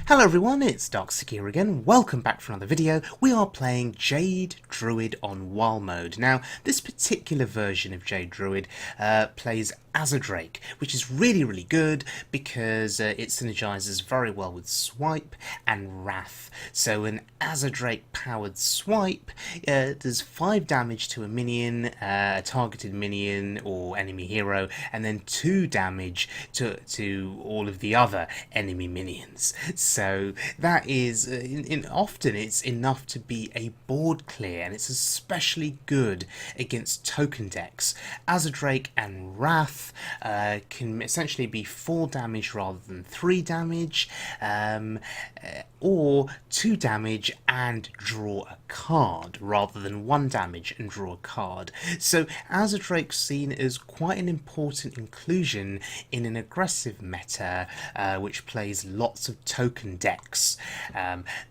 Hello everyone, it's Dark here again. Welcome back for another video. We are playing Jade Druid on Wild Mode. Now, this particular version of Jade Druid plays as a Drake, which is really good because it synergizes very well with Swipe and Wrath. So an as a Drake powered Swipe does 5 damage to a minion, a targeted minion or enemy hero, and then 2 damage to all of the other enemy minions. So that is, often it's enough to be a board clear, and it's especially good against token decks. As a Drake and Wrath can essentially be 4 damage rather than 3 damage, or 2 damage and draw a card rather than 1 damage and draw a card. So as a Drake's seen as quite an important inclusion in an aggressive meta which plays lots of token decks.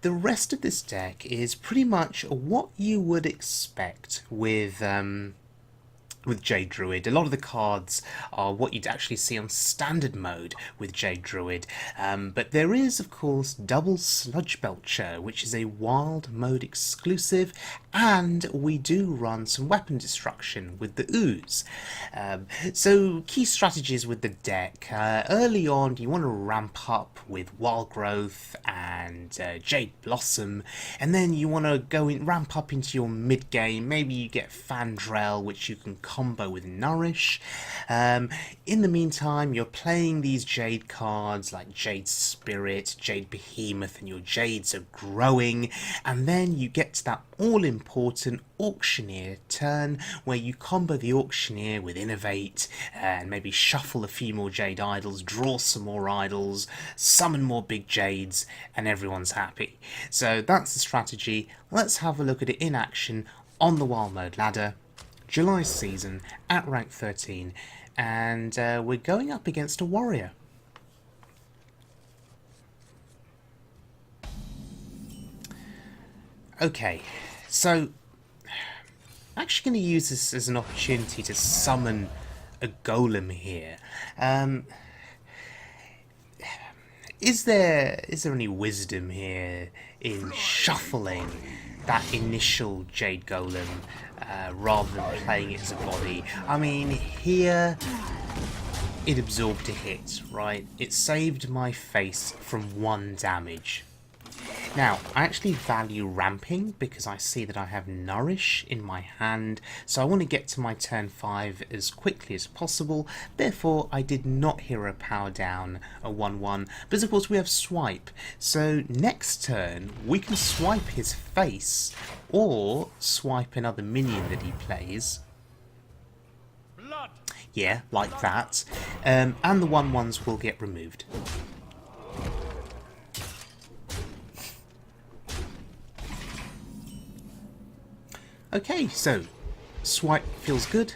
The rest of this deck is pretty much what you would expect with Jade Druid. A lot of the cards are what you'd actually see on standard mode with Jade Druid, but there is of course double Sludge Belcher, which is a wild mode exclusive, and we do run some weapon destruction with the ooze. So key strategies with the deck. Early on you want to ramp up with Wild Growth and Jade Blossom, and then you want to ramp up into your mid game. Maybe you get Fandrel, which you can combo with Nourish. In the meantime, you're playing these Jade cards like Jade Spirit, Jade Behemoth, and your Jades are growing, and then you get to that all-important Auctioneer turn where you combo the Auctioneer with Innovate and maybe shuffle a few more Jade Idols, draw some more Idols, summon more big Jades, and everyone's happy. So that's the strategy. Let's have a look at it in action on the Wild Mode ladder. July season at rank 13, and we're going up against a warrior. Okay, so I'm actually going to use this as an opportunity to summon a golem here. Is there any wisdom here in shuffling that initial Jade Golem rather than playing it as a body? I mean, here it absorbed a hit, right? It saved my face from 1 damage. Now, I actually value ramping because I see that I have Nourish in my hand, so I want to get to my turn 5 as quickly as possible. Therefore, I did not hero power down a 1-1, but of course we have Swipe. So next turn, we can swipe his face or swipe another minion that he plays. Yeah, like that. And the 1-1s will get removed. Okay, so Swipe feels good.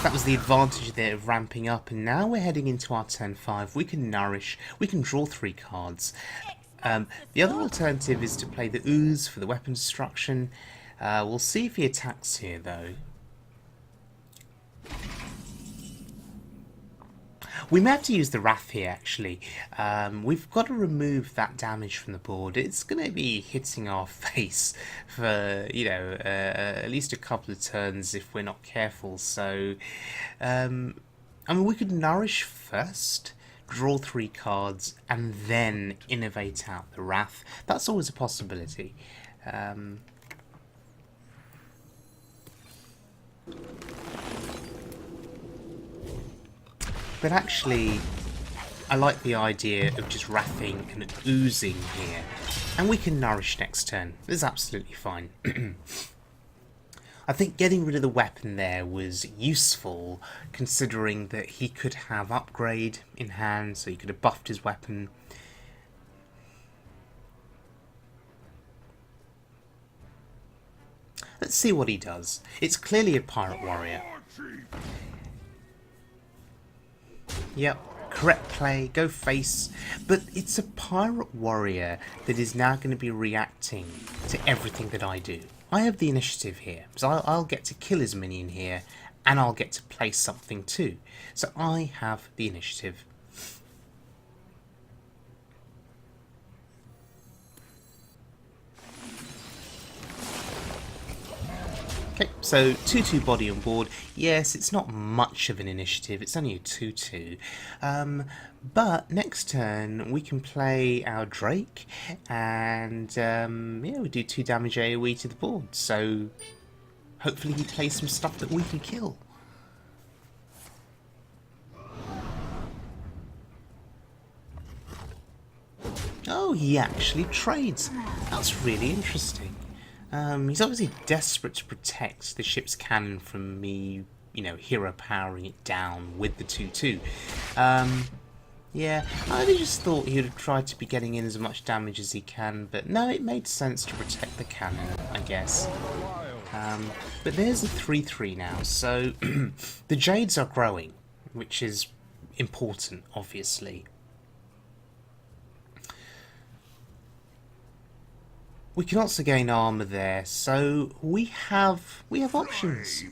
That was the advantage there of ramping up, and now we're heading into our turn 5. We can Nourish, we can draw 3 cards. The other alternative is to play the ooze for the weapon destruction. We'll see if he attacks here though. We may have to use the Wrath here, actually. We've got to remove that damage from the board. It's going to be hitting our face for, you know, at least a couple of turns if we're not careful. So, I mean, we could Nourish first, draw 3 cards, and then Innovate out the Wrath. That's always a possibility. But actually, I like the idea of just wrathing and oozing here. And we can Nourish next turn. This is absolutely fine. I think getting rid of the weapon there was useful, considering that he could have Upgrade in hand, so he could have buffed his weapon. Let's see what he does. It's clearly a Pirate Warrior. Yep, correct play, go face, but it's a Pirate Warrior that is now going to be reacting to everything that I do. I have the initiative here, so I'll get to kill his minion here, and I'll get to play something too. So I have the initiative. Okay, so 2-2 body on board. Yes, it's not much of an initiative. It's only a 2-2. But next turn we can play our Drake, and yeah, we do 2 damage AoE to the board. So hopefully he plays some stuff that we can kill. Oh, he actually trades. That's really interesting. He's obviously desperate to protect the ship's cannon from me, you know, hero powering it down with the 2-2. Yeah, I just thought he would have tried to be getting in as much damage as he can, but no, it made sense to protect the cannon, I guess. But there's a 3-3 now, so the Jades are growing, which is important, obviously. We can also gain armor there, so we have options.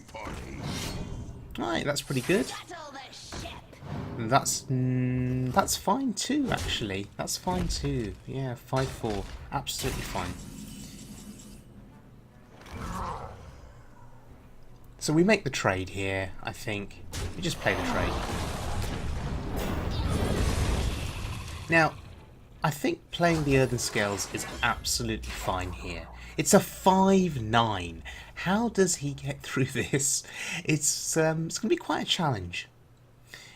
Right, that's pretty good. That's fine too, actually. That's fine too. Yeah, 5-4, absolutely fine. So we make the trade here, I think. We just play the trade. Now, I think playing the Earthen Scales is absolutely fine here. It's a 5-9. How does he get through this? It's going to be quite a challenge.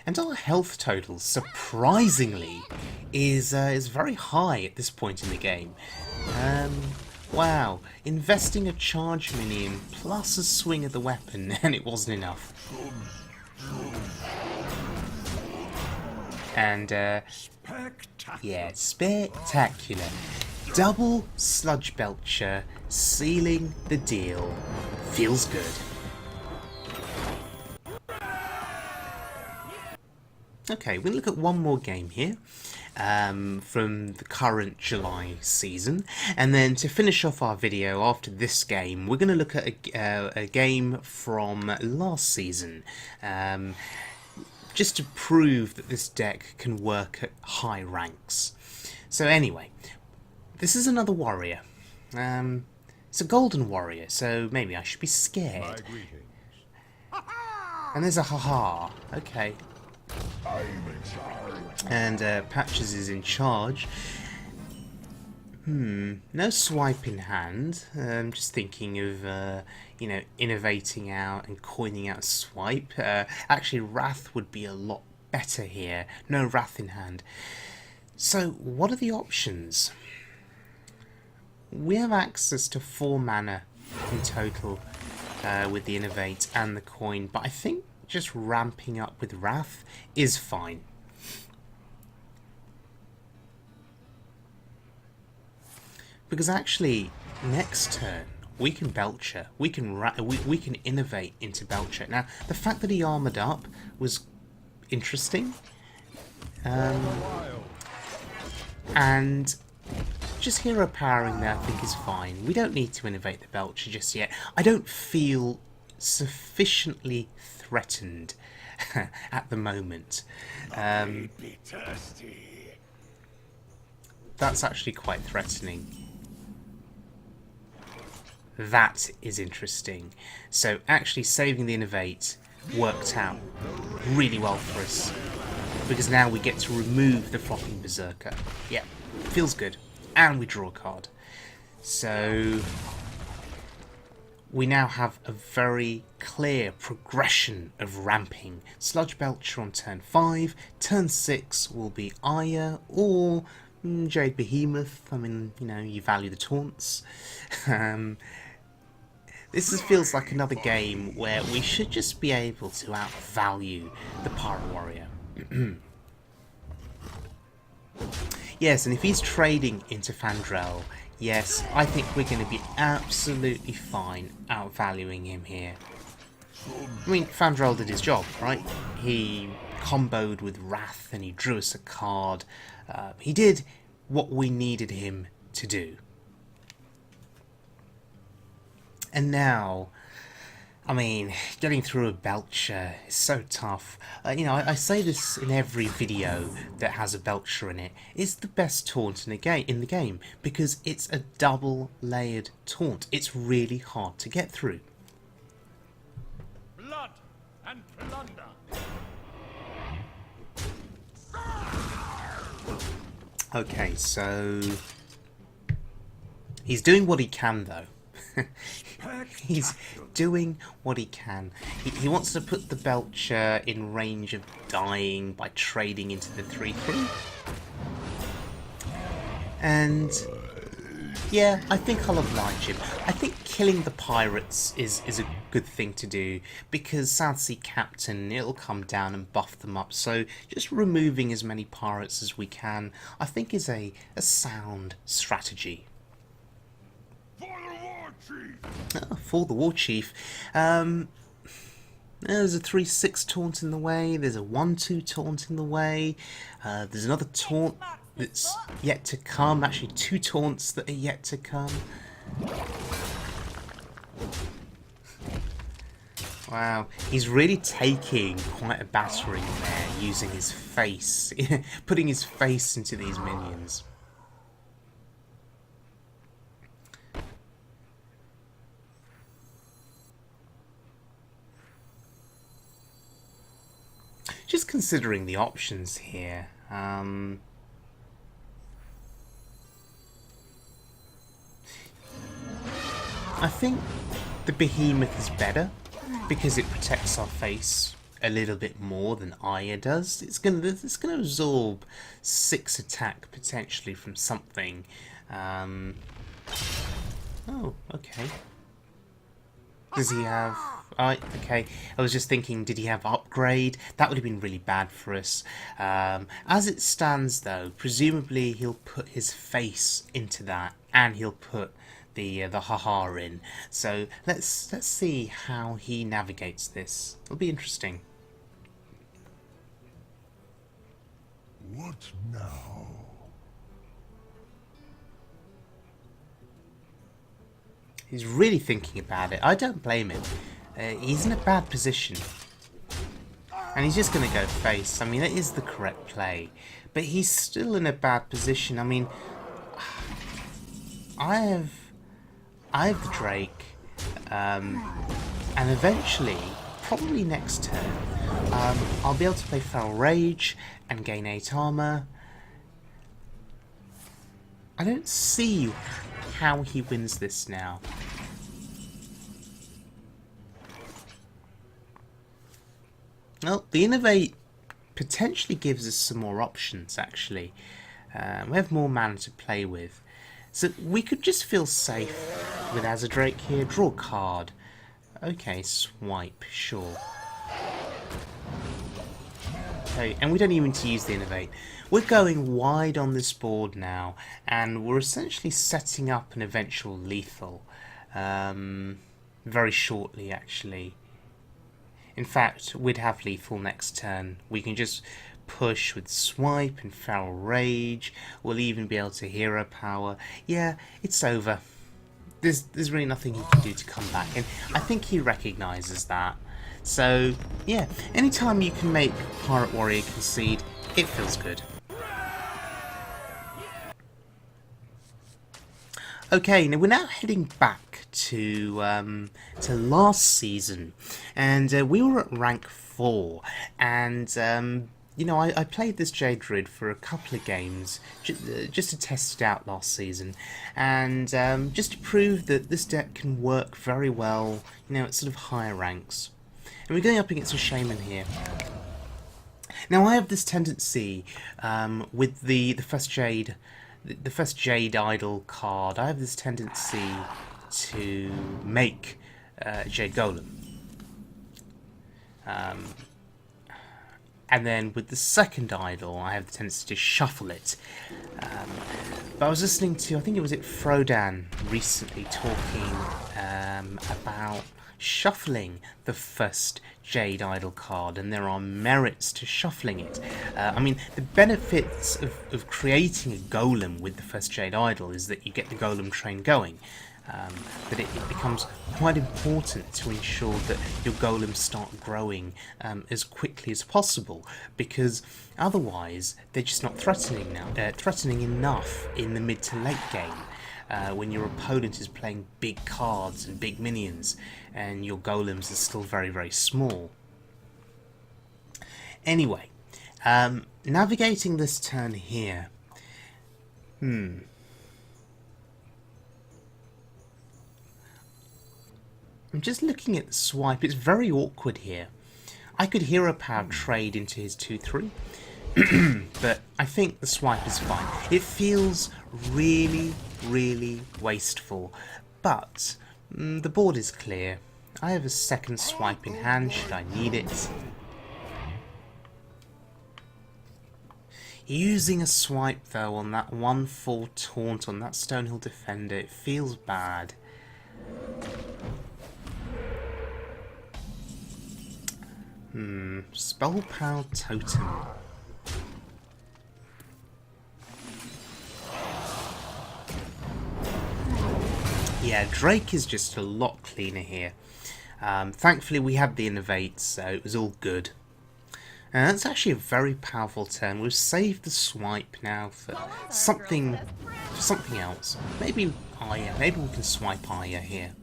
And our health total, surprisingly, is very high at this point in the game. Wow, investing a charge minion plus a swing of the weapon, and it wasn't enough. And, yeah, spectacular. Double Sludge Belcher, sealing the deal. Feels good. Okay, we'll look at one more game here. From the current July season, and then to finish off our video after this game we're going to look at a game from last season, just to prove that this deck can work at high ranks. So anyway, this is another warrior. It's a golden warrior, so maybe I should be scared. And there's a haha. Okay. And Patches is in charge. No swipe in hand. Just thinking of you know, innovating out and coining out a swipe. Actually, Wrath would be a lot better here. No Wrath in hand. So, what are the options? We have access to 4 mana in total with the Innovate and the coin, but I think just ramping up with Wrath is fine. Because actually, next turn, we can Belcher. We can innovate into Belcher. Now, the fact that he armoured up was interesting. And just hero powering there I think is fine. We don't need to innovate the Belcher just yet. I don't feel sufficiently threatened at the moment. That's actually quite threatening. That is interesting. So actually saving the Innovate worked out really well for us, because now we get to remove the Flopping Berserker. Yeah, feels good. And we draw a card. So we now have a very clear progression of ramping. Sludge Belcher on turn 5. Turn 6 will be Aya or Jade Behemoth. I mean, you know, you value the taunts. This feels like another game where we should just be able to outvalue the Pirate Warrior. Yes, and if he's trading into Fandrel, yes, I think we're going to be absolutely fine outvaluing him here. I mean, Fandrel did his job, right? He comboed with Wrath and he drew us a card. He did what we needed him to do. And now, I mean, getting through a Belcher is so tough. You know, I say this in every video that has a Belcher in it. It's the best taunt in the game because it's a double-layered taunt. It's really hard to get through. and plunder. Okay, so he's doing what he can, though. He's doing what he can. He wants to put the Belcher in range of dying by trading into the 3/3. And yeah, I think I'll oblige him. I think killing the pirates is a good thing to do, because Southsea Captain, it'll come down and buff them up. So just removing as many pirates as we can, I think, is a sound strategy. For the War Chief. There's a 3/6 taunt in the way, there's a 1/2 taunt in the way, there's another taunt that's yet to come, actually 2 taunts that are yet to come. Wow, he's really taking quite a battering there, using his face, putting his face into these minions. Just considering the options here, I think the Behemoth is better because it protects our face a little bit more than Aya does. It's gonna absorb 6 attack potentially from something. Oh, okay. Does he have... okay, I was just thinking, did he have upgrade? That would have been really bad for us. As it stands, though, presumably he'll put his face into that, and he'll put the haha in. So let's see how he navigates this. It'll be interesting. What now? He's really thinking about it. I don't blame him. He's in a bad position. And he's just going to go face. I mean, that is the correct play. But he's still in a bad position. I mean, I have the Drake. And eventually, probably next turn, I'll be able to play Feral Rage and gain 8 armor. I don't see how he wins this now. Well, the Innovate potentially gives us some more options, actually. We have more mana to play with. So we could just feel safe with Azadrake here. Draw a card. Okay, swipe, sure. Okay, and we don't even need to use the Innovate. We're going wide on this board now, and we're essentially setting up an eventual lethal. Very shortly, actually. In fact, we'd have lethal next turn. We can just push with Swipe and Feral Rage. We'll even be able to Hero Power. Yeah, it's over. There's really nothing he can do to come back, and I think he recognises that. So, yeah, anytime you can make Pirate Warrior concede, it feels good. Okay, now we're now heading back to last season, and we were at rank 4, and you know, I played this Jade Druid for a couple of games just to test it out last season, and just to prove that this deck can work very well, you know, at sort of higher ranks. And we're going up against a shaman here. Now I have this tendency with the first Jade. The first Jade Idol card, I have this tendency to make Jade Golem. And then with the second Idol, I have the tendency to shuffle it. But I was listening to, I think it was Frodan recently talking about shuffling the first Jade Idol card, and there are merits to shuffling it. I mean, the benefits of creating a golem with the first Jade Idol is that you get the golem train going. But it becomes quite important to ensure that your golems start growing as quickly as possible, because otherwise they're just not threatening enough in the mid to late game. When your opponent is playing big cards and big minions, and your golems are still very, very small. Anyway, navigating this turn here. I'm just looking at the swipe. It's very awkward here. I could hero power trade into his 2/3, but I think the swipe is fine. It feels really, really wasteful, but the board is clear. I have a second swipe in hand should I need it. Using a swipe though on that 1/4 taunt on that Stonehill Defender, it feels bad. Spell Power Totem. Yeah, Drake is just a lot cleaner here. Thankfully we had the Innovate, so it was all good. And that's actually a very powerful turn. We've saved the swipe now for something else. Maybe Aya. Maybe we can swipe Aya here.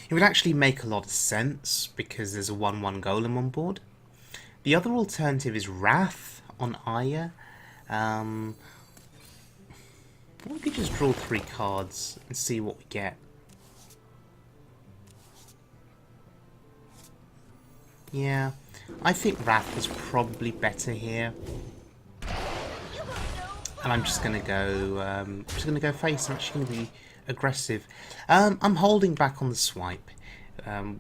It would actually make a lot of sense because there's a 1/1 golem on board. The other alternative is Wrath on Aya. We could just draw 3 cards and see what we get. Yeah, I think Wrath is probably better here. And I'm just gonna go face. I'm actually gonna be aggressive. I'm holding back on the swipe.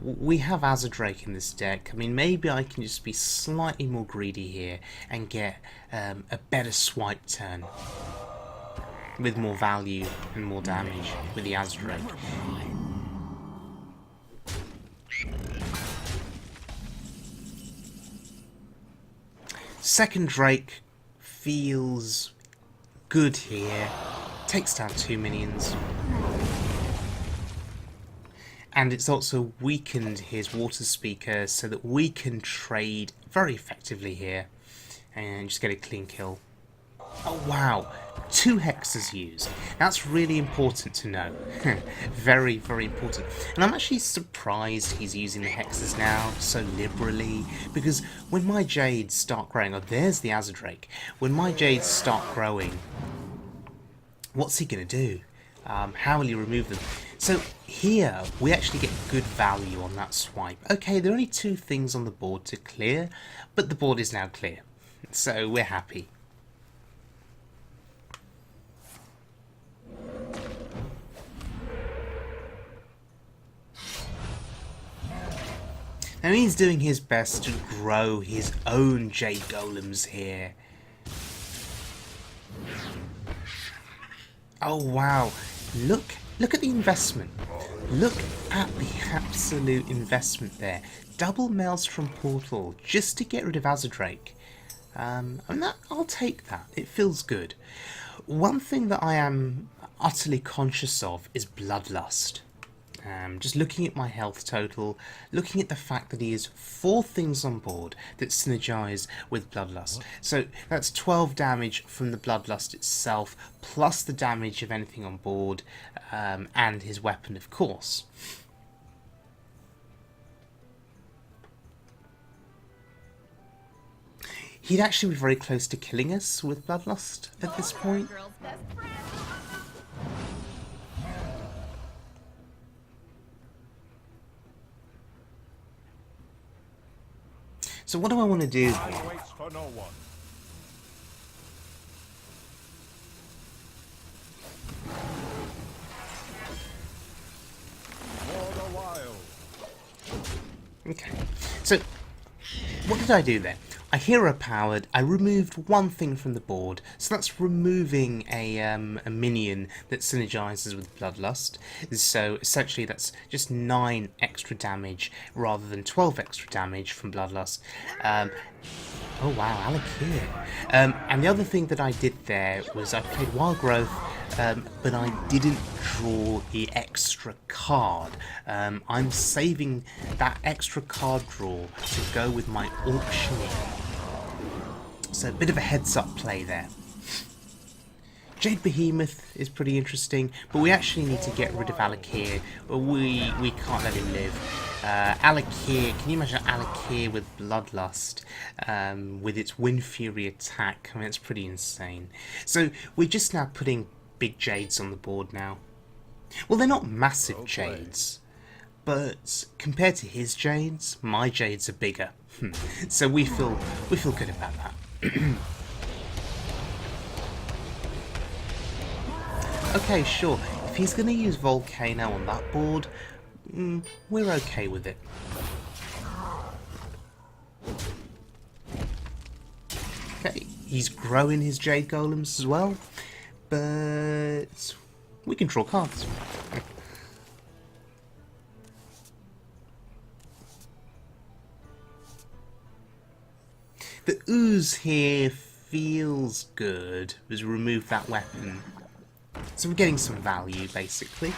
We have Azadrake in this deck. I mean, maybe I can just be slightly more greedy here and get a better swipe turn with more value and more damage with the Azadrake. Second Drake feels good here. Takes down 2 minions. And it's also weakened his Water Speaker so that we can trade very effectively here and just get a clean kill. Oh wow, 2 hexes used. That's really important to know. Very, very important. And I'm actually surprised he's using the hexes now so liberally, because when my Jades start growing, oh there's the Azadrake. When my Jades start growing, what's he going to do? How will he remove them? So here, we actually get good value on that swipe. Okay, there are only 2 things on the board to clear, but the board is now clear. So we're happy. Now he's doing his best to grow his own Jade Golems here. Oh wow, look at the investment. Look at the absolute investment there. Double Maelstrom Portal just to get rid of Azadrake. I'll take that. It feels good. One thing that I am utterly conscious of is Bloodlust. Just looking at my health total, looking at the fact that he has 4 things on board that synergize with Bloodlust. So that's 12 damage from the Bloodlust itself, plus the damage of anything on board, and his weapon, of course. He'd actually be very close to killing us with Bloodlust at this point. So what do I want to do here? Okay, so what did I do there? I hero powered, I removed 1 thing from the board, so that's removing a minion that synergizes with Bloodlust. So essentially that's just 9 extra damage rather than 12 extra damage from Bloodlust. Oh wow, Alakir. And the other thing that I did there was I played Wild Growth, but I didn't draw the extra card. I'm saving that extra card draw to go with my Auctioneer. So a bit of a heads up play there. Jade Behemoth is pretty interesting, but we actually need to get rid of Alakir. We can't let him live. Alakir, can you imagine Alakir with Bloodlust, with its Wind Fury attack? I mean, it's pretty insane. So we're just now putting big Jades on the board now. Well, they're not massive Jades, but compared to his Jades, my Jades are bigger. So we feel good about that. Okay, sure. If he's going to use Volcano on that board, we're okay with it. Okay, he's growing his Jade Golems as well, but we can draw cards. The ooze here feels good. Let's remove that weapon. So we're getting some value, basically.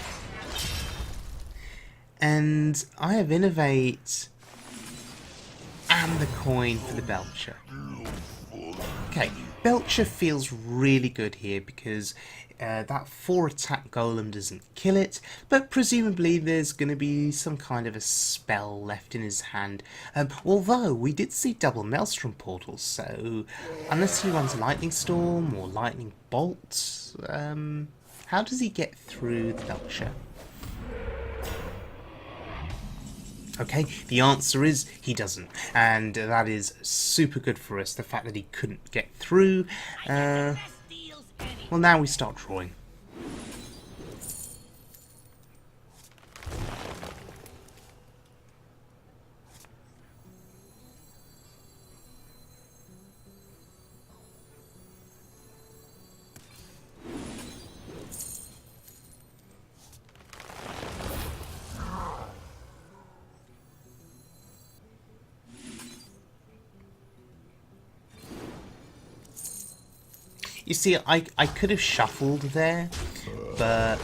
And I have Innovate and the coin for the Belcher. Okay, Belcher feels really good here because that 4 attack golem doesn't kill it, but presumably there's going to be some kind of a spell left in his hand. Although we did see double Maelstrom portals, so unless he runs Lightning Storm or Lightning Bolt, how does he get through the Belcher? Okay, the answer is he doesn't, and that is super good for us, the fact that he couldn't get through. Well, now we start drawing. You see, I could have shuffled there, but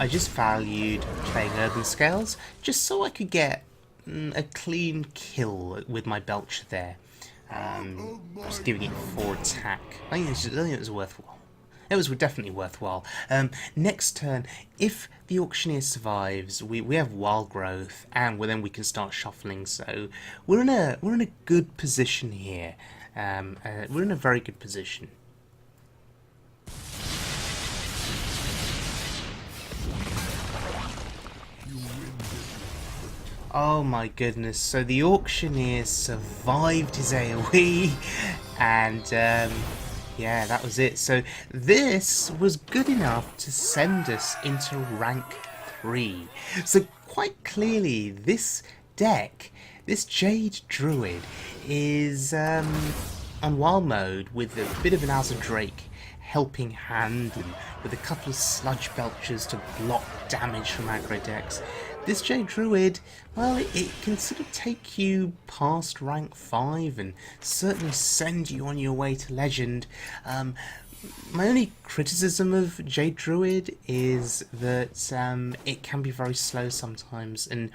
I just valued playing Urban Scales just so I could get a clean kill with my Belcher there. Just giving it 4 attack. I think it was worthwhile. It was definitely worthwhile. Next turn, if the Auctioneer survives, we have Wild Growth, and then we can start shuffling. So we're in a good position here. We're in a very good position. Oh my goodness, so the Auctioneer survived his AoE, and yeah, that was it. So this was good enough to send us into rank 3. So quite clearly this deck, this Jade Druid, is on wild mode with a bit of an Drake helping hand and with a couple of Sludge Belchers to block damage from aggro decks. This Jade Druid, well, it can sort of take you past rank 5 and certainly send you on your way to Legend. My only criticism of Jade Druid is that it can be very slow sometimes, and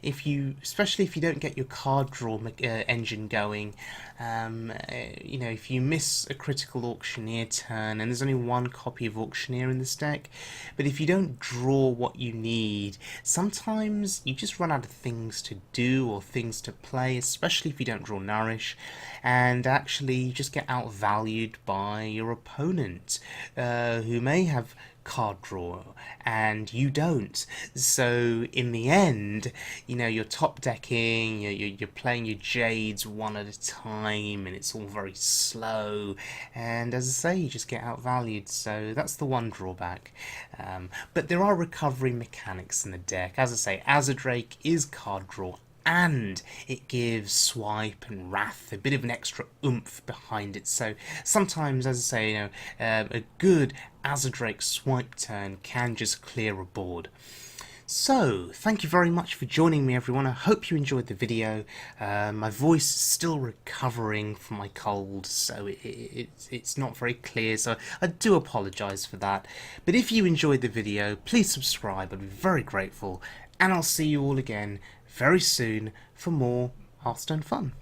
especially if you don't get your card draw engine going, you know, if you miss a critical Auctioneer turn, and there's only 1 copy of Auctioneer in this deck, but if you don't draw what you need, sometimes you just run out of things to do or things to play, especially if you don't draw Nourish, and actually you just get outvalued by your opponent, who may have card draw and you don't. So in the end, you know, you're top decking, you're playing your Jades one at a time, and it's all very slow, and as I say, you just get outvalued. So that's the one drawback. But there are recovery mechanics in the deck. As I say, Azure is card draw, and it gives Swipe and Wrath a bit of an extra oomph behind it. So sometimes, as I say, you know, a good Azure Swipe turn can just clear a board. So, thank you very much for joining me, everyone. I hope you enjoyed the video. My voice is still recovering from my cold, so it's not very clear, so I do apologise for that. But if you enjoyed the video, please subscribe. I'd be very grateful. And I'll see you all again very soon for more Hearthstone fun.